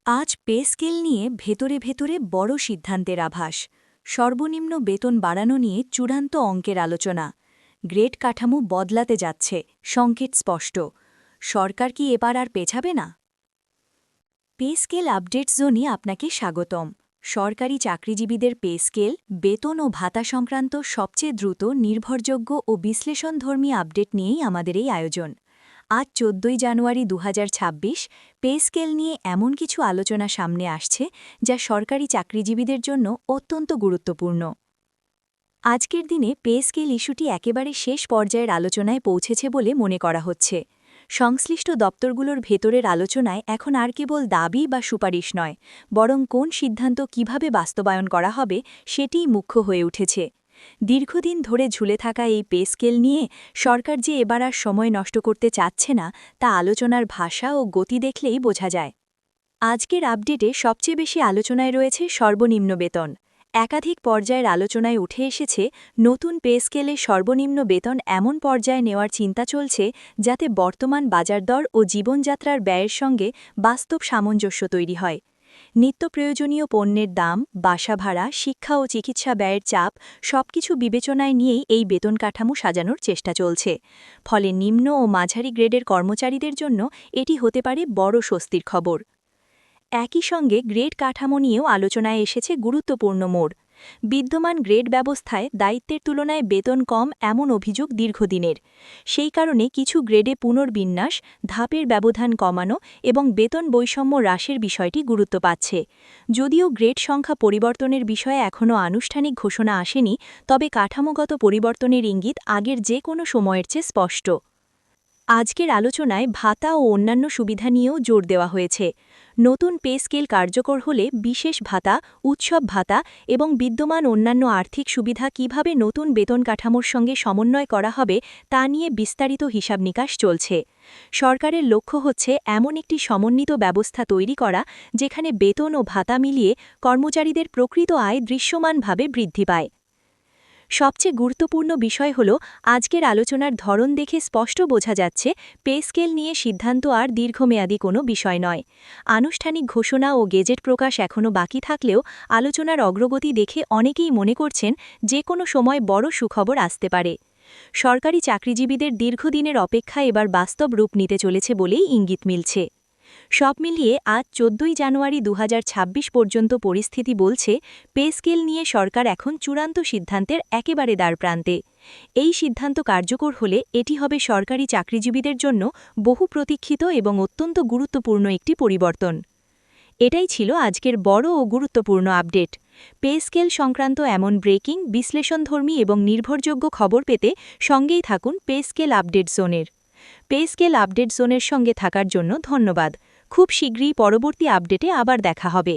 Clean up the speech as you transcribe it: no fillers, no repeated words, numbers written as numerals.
আজ pay scale নিয়ে ভেতরে ভেতরে বড় সিদ্ধান্তের আভাস। সর্বনিম্ন বেতন বাড়ানো নিয়ে চূড়ান্ত অঙ্কের আলোচনা। গ্রেড কাঠামো বদলাতে যাচ্ছে, সংকেত স্পষ্ট। সরকার কি এবার আর পেছাবে না? পে স্কেল আপডেট জোনে আপনাকে স্বাগতম। সরকারি চাকরিজীবীদের পে স্কেল, বেতন ও ভাতা সংক্রান্ত সবচেয়ে দ্রুত, নির্ভরযোগ্য ও বিশ্লেষণধর্মী আপডেট নিয়েই আমাদের এই আয়োজন। আজ ১৪ জানুয়ারি ২০২৬ পে স্কেল নিয়ে এমন কিছু আলোচনা সামনে আসছে যা সরকারি চাকরিজীবীদের জন্য অত্যন্ত গুরুত্বপূর্ণ। আজকের দিনে পে স্কেল ইস্যুটি একেবারে শেষ পর্যায়ের আলোচনায় পৌঁছেছে বলে মনে করা হচ্ছে। সংশ্লিষ্ট দপ্তরগুলোর ভেতরের আলোচনায় এখন আর কেবল দাবি বা সুপারিশ নয়, বরং কোন সিদ্ধান্ত কিভাবে বাস্তবায়ন করা হবে সেটিই মুখ্য হয়ে উঠেছে। দীর্ঘদিন ধরে ঝুলে থাকা এই পে স্কেল নিয়ে সরকার যে এবার আর সময় নষ্ট করতে চাচ্ছে না, তা আলোচনার ভাষা ও গতি দেখলেই বোঝা যায়। আজকের আপডেটে সবচেয়ে বেশি আলোচনায় রয়েছে সর্বনিম্ন বেতন। একাধিক পর্যায়ের আলোচনায় উঠে এসেছে নতুন পে স্কেলে সর্বনিম্ন বেতন এমন পর্যায়ে নেওয়ার চিন্তা চলছে যাতে বর্তমান বাজারদর ও জীবনযাত্রার ব্যয়ের সঙ্গে বাস্তব সামঞ্জস্য তৈরি হয়। নিত্য প্রয়োজনীয় পণ্যের দাম, বাসা ভাড়া, শিক্ষা ও চিকিৎসা ব্যয়ের চাপ সবকিছু বিবেচনায় নিয়েই এই বেতন কাঠামো সাজানোর চেষ্টা চলছে। ফলে নিম্ন ও মাঝারি গ্রেডের কর্মচারীদের জন্য এটি হতে পারে বড় স্বস্তির খবর। একই সঙ্গে গ্রেড কাঠামো নিয়েও আলোচনায় এসেছে গুরুত্বপূর্ণ মোড়। বিদ্যমান গ্রেড ব্যবস্থায় দায়িত্বের তুলনায় বেতন কম এমন অভিযোগ দীর্ঘদিনের। সেই কারণে কিছু গ্রেডে পুনর্বিন্যাস, ধাপের ব্যবধান কমানো এবং বেতন বৈষম্য হ্রাসের বিষয়টি গুরুত্ব পাচ্ছে। যদিও গ্রেড সংখ্যা পরিবর্তনের বিষয়ে এখনও আনুষ্ঠানিক ঘোষণা আসেনি, তবে কাঠামোগত পরিবর্তনের ইঙ্গিত আগের যে কোনো সময়ের চেয়ে স্পষ্ট। আজকের আলোচনায় ভাতা ও অন্যান্য সুবিধা নিয়েও জোর দেওয়া হয়েছে। নতুন পে স্কেল কার্যকর হলে বিশেষ ভাতা, উৎসব ভাতা এবং বিদ্যমান অন্যান্য আর্থিক সুবিধা কিভাবে নতুন বেতন কাঠামোর সঙ্গে সমন্বয় করা হবে তা নিয়ে বিস্তারিত হিসাব নিকাশ চলছে। সরকারের লক্ষ্য হচ্ছে এমন একটি সমন্বিত ব্যবস্থা তৈরি করা যেখানে বেতন ও ভাতা মিলিয়ে কর্মচারীদের প্রকৃত আয় দৃশ্যমানভাবে বৃদ্ধি পায়। সবচেয়ে গুরুত্বপূর্ণ বিষয় হল আজকের আলোচনার ধরন দেখে স্পষ্ট বোঝা যাচ্ছে পে স্কেল নিয়ে সিদ্ধান্ত আর দীর্ঘমেয়াদী কোনো বিষয় নয়। আনুষ্ঠানিক ঘোষণা ও গেজেট প্রকাশ এখনও বাকি থাকলেও আলোচনার অগ্রগতি দেখে অনেকেই মনে করছেন যে কোনো সময় বড় সুখবর আসতে পারে। সরকারি চাকরিজীবীদের দীর্ঘদিনের অপেক্ষা এবার বাস্তব রূপ নিতে চলেছে বলেই ইঙ্গিত মিলছে। সব মিলিয়ে আজ ১৪ জানুয়ারি ২০২৬ পর্যন্ত পরিস্থিতি বলছে পে স্কেল নিয়ে সরকার এখন চূড়ান্ত সিদ্ধান্তের একেবারে দ্বারপ্রান্তে। এই সিদ্ধান্ত কার্যকর হলে এটি হবে সরকারি চাকরিজীবীদের জন্য বহু প্রতীক্ষিত এবং অত্যন্ত গুরুত্বপূর্ণ একটি পরিবর্তন। এটাই ছিল আজকের বড় ও গুরুত্বপূর্ণ আপডেট। পে স্কেল সংক্রান্ত এমন ব্রেকিং, বিশ্লেষণধর্মী এবং নির্ভরযোগ্য খবর পেতে সঙ্গেই থাকুন পে স্কেল আপডেট জোনের। পে স্কেল আপডেট জোনের সঙ্গে থাকার জন্য ধন্যবাদ। খুব শীঘ্রই পরবর্তী আপডেটে আবার দেখা হবে।